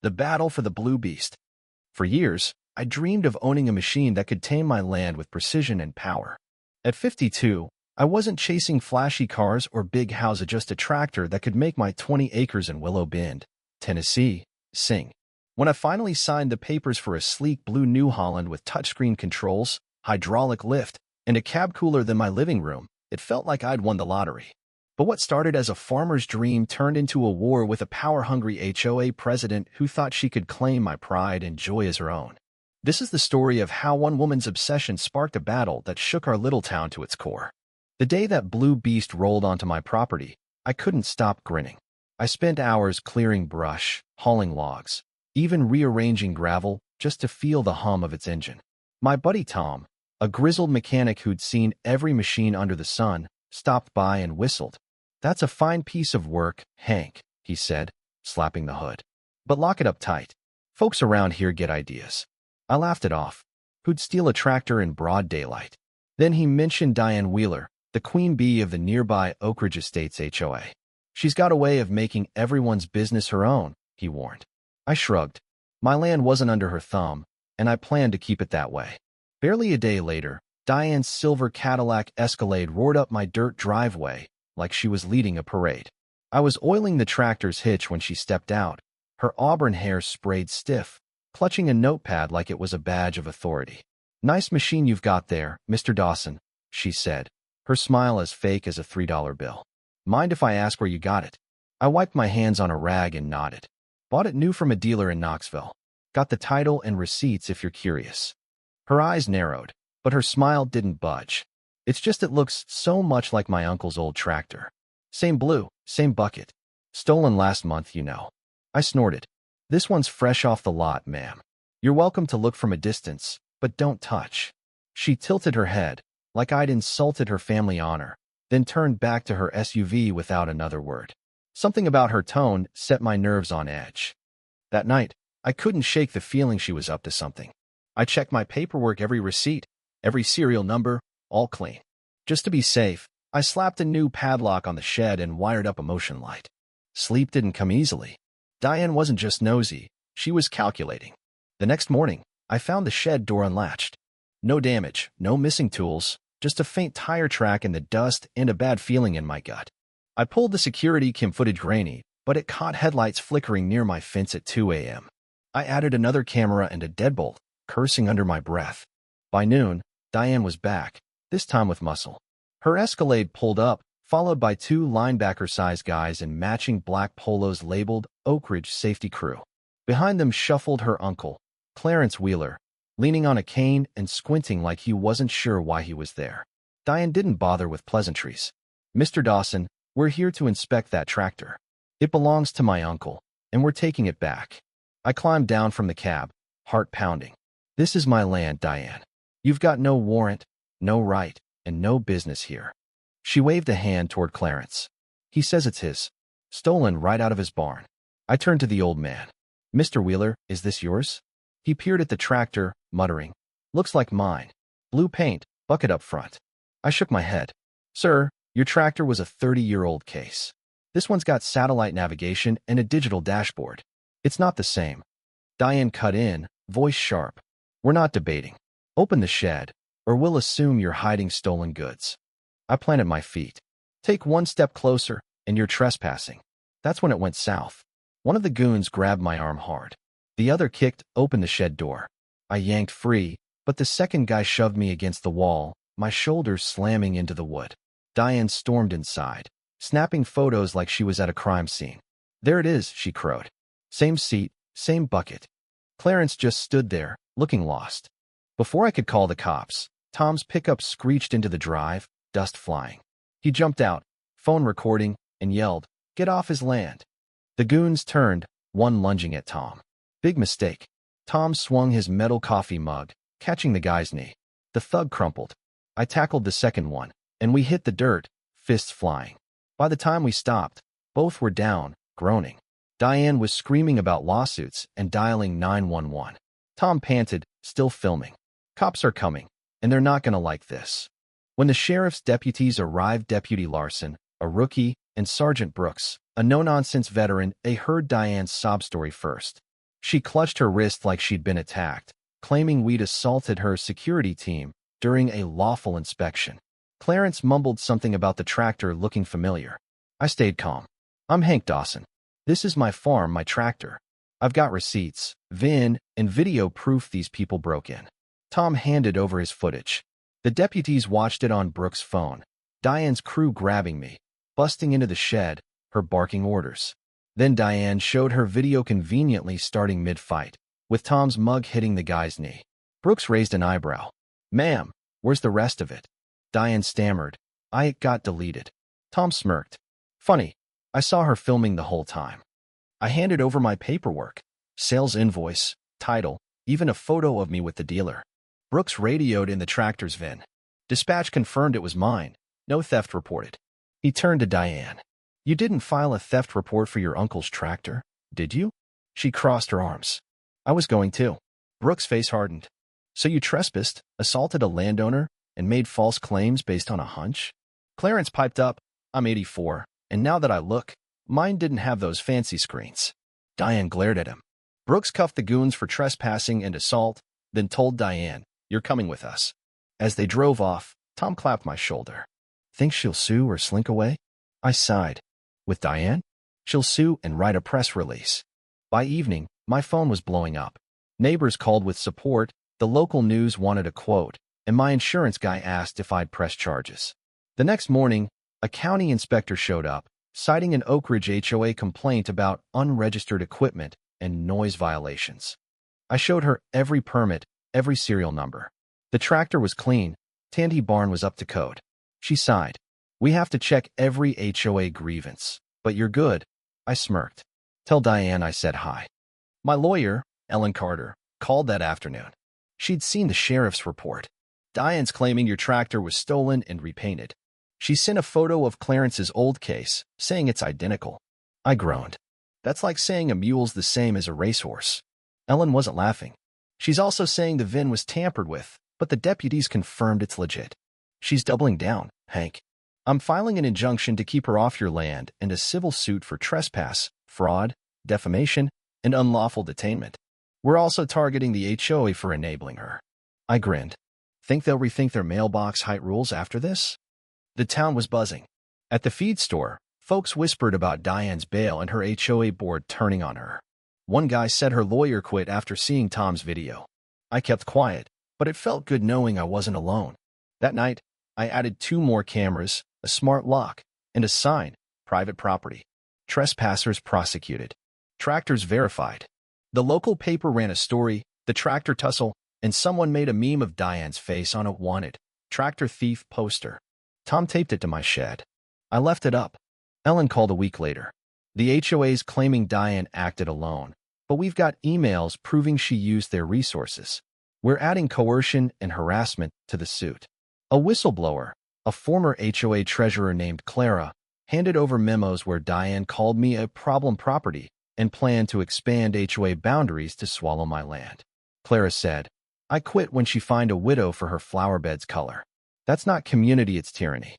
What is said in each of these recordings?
The battle for the Blue Beast. For years, I dreamed of owning a machine that could tame my land with precision and power. At 52, I wasn't chasing flashy cars or big houses, just a tractor that could make my 20 acres in Willow Bend, Tennessee, sing. When I finally signed the papers for a sleek blue New Holland with touchscreen controls, hydraulic lift, and a cab cooler than my living room, it felt like I'd won the lottery. But what started as a farmer's dream turned into a war with a power-hungry HOA president who thought she could claim my pride and joy as her own. This is the story of how one woman's obsession sparked a battle that shook our little town to its core. The day that Blue Beast rolled onto my property, I couldn't stop grinning. I spent hours clearing brush, hauling logs, even rearranging gravel just to feel the hum of its engine. My buddy Tom, a grizzled mechanic who'd seen every machine under the sun, stopped by and whistled. "That's a fine piece of work, Hank," he said, slapping the hood. "But lock it up tight. Folks around here get ideas." I laughed it off. Who'd steal a tractor in broad daylight? Then he mentioned Diane Wheeler, the queen bee of the nearby Oak Ridge Estates HOA. "She's got a way of making everyone's business her own," he warned. I shrugged. My land wasn't under her thumb, and I planned to keep it that way. Barely a day later, Diane's silver Cadillac Escalade roared up my dirt driveway like she was leading a parade. I was oiling the tractor's hitch when she stepped out, her auburn hair sprayed stiff, clutching a notepad like it was a badge of authority. "Nice machine you've got there, Mr. Dawson," she said, her smile as fake as a $3 bill. "Mind if I ask where you got it?" I wiped my hands on a rag and nodded. "Bought it new from a dealer in Knoxville. Got the title and receipts if you're curious." Her eyes narrowed, but her smile didn't budge. "It's just it looks so much like my uncle's old tractor. Same blue, same bucket. Stolen last month, you know." I snorted. "This one's fresh off the lot, ma'am. You're welcome to look from a distance, but don't touch." She tilted her head, like I'd insulted her family honor, then turned back to her SUV without another word. Something about her tone set my nerves on edge. That night, I couldn't shake the feeling she was up to something. I checked my paperwork, every receipt, every serial number, all clean. Just to be safe, I slapped a new padlock on the shed and wired up a motion light. Sleep didn't come easily. Diane wasn't just nosy, she was calculating. The next morning, I found the shed door unlatched. No damage, no missing tools, just a faint tire track in the dust and a bad feeling in my gut. I pulled the security cam footage grainy, but it caught headlights flickering near my fence at 2 a.m. I added another camera and a deadbolt, cursing under my breath. By noon, Diane was back, this time with muscle. Her Escalade pulled up, followed by two linebacker-sized guys in matching black polos labeled Oak Ridge Safety Crew. Behind them shuffled her uncle, Clarence Wheeler, leaning on a cane and squinting like he wasn't sure why he was there. Diane didn't bother with pleasantries. "Mr. Dawson, we're here to inspect that tractor. It belongs to my uncle, and we're taking it back." I climbed down from the cab, heart pounding. "This is my land, Diane. You've got no warrant, no right, and no business here." She waved a hand toward Clarence. "He says it's his. Stolen right out of his barn." I turned to the old man. "Mr. Wheeler, is this yours?" He peered at the tractor, muttering, "Looks like mine. Blue paint, bucket up front." I shook my head. "Sir, your tractor was a 30-year-old case. This one's got satellite navigation and a digital dashboard. It's not the same." Diane cut in, voice sharp. "We're not debating. Open the shed, or we'll assume you're hiding stolen goods." I planted my feet. "Take one step closer, and you're trespassing." That's when it went south. One of the goons grabbed my arm hard. The other kicked open the shed door. I yanked free, but the second guy shoved me against the wall, my shoulders slamming into the wood. Diane stormed inside, snapping photos like she was at a crime scene. "There it is," she crowed. "Same seat, same bucket." Clarence just stood there, looking lost. Before I could call the cops, Tom's pickup screeched into the drive, dust flying. He jumped out, phone recording, and yelled, "Get off his land." The goons turned, one lunging at Tom. Big mistake. Tom swung his metal coffee mug, catching the guy's knee. The thug crumpled. I tackled the second one, and we hit the dirt, fists flying. By the time we stopped, both were down, groaning. Diane was screaming about lawsuits and dialing 911. Tom panted, still filming. "Cops are coming, and they're not going to like this." When the sheriff's deputies arrived, Deputy Larson, a rookie, and Sergeant Brooks, a no-nonsense veteran, they heard Diane's sob story first. She clutched her wrist like she'd been attacked, claiming we'd assaulted her security team during a lawful inspection. Clarence mumbled something about the tractor looking familiar. I stayed calm. I'm Hank Dawson. This is my farm, my tractor. I've got receipts, VIN, and video proof these people broke in. Tom handed over his footage. The deputies watched it on Brooks' phone. Diane's crew grabbing me, busting into the shed, her barking orders. Then Diane showed her video conveniently starting mid-fight, with Tom's mug hitting the guy's knee. Brooks raised an eyebrow. Ma'am, where's the rest of it? Diane stammered. It got deleted. Tom smirked. Funny, I saw her filming the whole time. I handed over my paperwork, sales invoice, title, even a photo of me with the dealer. Brooks radioed in the tractor's VIN. Dispatch confirmed it was mine. No theft reported. He turned to Diane. You didn't file a theft report for your uncle's tractor, did you? She crossed her arms. I was going to. Brooks' face hardened. So you trespassed, assaulted a landowner, and made false claims based on a hunch? Clarence piped up. I'm 84, and now that I look, mine didn't have those fancy screens. Diane glared at him. Brooks cuffed the goons for trespassing and assault, then told Diane, You're coming with us. As they drove off, Tom clapped my shoulder. Think she'll sue or slink away? I sighed. With Diane? She'll sue and write a press release. By evening, my phone was blowing up. Neighbors called with support, the local news wanted a quote, and my insurance guy asked if I'd press charges. The next morning, a county inspector showed up, citing an Oak Ridge HOA complaint about unregistered equipment and noise violations. I showed her every permit, every serial number. The tractor was clean, Tandy Barn was up to code. She sighed. We have to check every HOA grievance, but you're good. I smirked. Tell Diane I said hi. My lawyer, Ellen Carter, called that afternoon. She'd seen the sheriff's report. Diane's claiming your tractor was stolen and repainted. She sent a photo of Clarence's old case, saying it's identical. I groaned. That's like saying a mule's the same as a racehorse. Ellen wasn't laughing. She's also saying the VIN was tampered with, but the deputies confirmed it's legit. She's doubling down, Hank. I'm filing an injunction to keep her off your land and a civil suit for trespass, fraud, defamation, and unlawful detainment. We're also targeting the HOA for enabling her. I grinned. Think they'll rethink their mailbox height rules after this? The town was buzzing. At the feed store, folks whispered about Diane's bail and her HOA board turning on her. One guy said her lawyer quit after seeing Tom's video. I kept quiet, but it felt good knowing I wasn't alone. That night, I added 2 more cameras, a smart lock, and a sign, private property. Trespassers prosecuted. Tractors verified. The local paper ran a story, the tractor tussle, and someone made a meme of Diane's face on a wanted tractor thief poster. Tom taped it to my shed. I left it up. Ellen called a week later. The HOA's claiming Diane acted alone, but we've got emails proving she used their resources. We're adding coercion and harassment to the suit. A whistleblower, a former HOA treasurer named Clara, handed over memos where Diane called me a problem property and planned to expand HOA boundaries to swallow my land. Clara said, I quit when she fined a widow for her flower bed's color. That's not community, it's tyranny.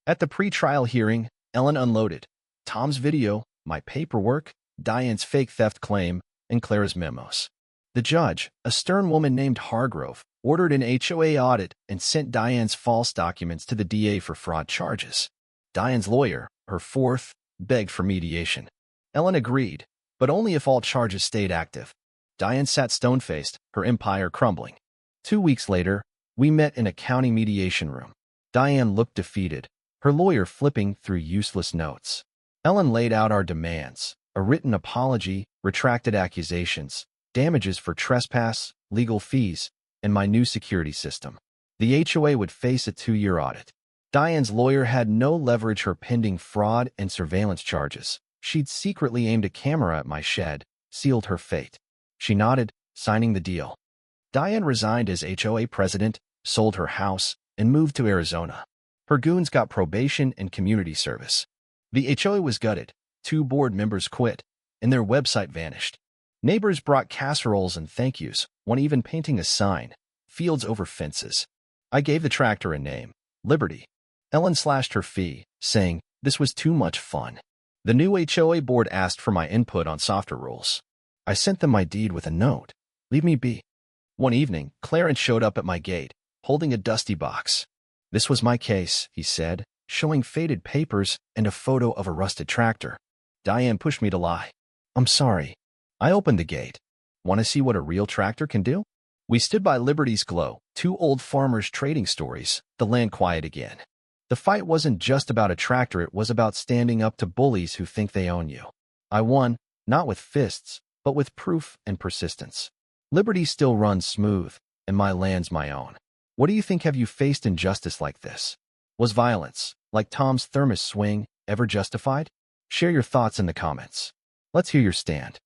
At the pre-trial hearing, Ellen unloaded Tom's video, my paperwork, Diane's fake theft claim, and Clara's memos. The judge, a stern woman named Hargrove, ordered an HOA audit and sent Diane's false documents to the DA for fraud charges. Diane's lawyer, her fourth, begged for mediation. Ellen agreed, but only if all charges stayed active. Diane sat stone-faced, her empire crumbling. 2 weeks later, we met in a county mediation room. Diane looked defeated, her lawyer flipping through useless notes. Ellen laid out our demands, a written apology, retracted accusations, damages for trespass, legal fees, and my new security system. The HOA would face a 2-year audit. Diane's lawyer had no leverage her pending fraud and surveillance charges. She'd secretly aimed a camera at my shed, sealed her fate. She nodded, signing the deal. Diane resigned as HOA president, sold her house, and moved to Arizona. Her goons got probation and community service. The HOA was gutted, 2 board members quit, and their website vanished. Neighbors brought casseroles and thank yous, one even painting a sign, fields over fences. I gave the tractor a name, Liberty. Ellen slashed her fee, saying, this was too much fun. The new HOA board asked for my input on softer rules. I sent them my deed with a note. Leave me be. One evening, Clarence showed up at my gate, holding a dusty box. This was my case, he said, showing faded papers and a photo of a rusted tractor. Diane pushed me to lie. I'm sorry. I opened the gate. Want to see what a real tractor can do? We stood by Liberty's Glow, two old farmers trading stories, the land quiet again. The fight wasn't just about a tractor, it was about standing up to bullies who think they own you. I won, not with fists, but with proof and persistence. Liberty still runs smooth, and my land's my own. What do you think? Have you faced injustice like this? Was violence, like Tom's thermos swing, ever justified? Share your thoughts in the comments. Let's hear your stand.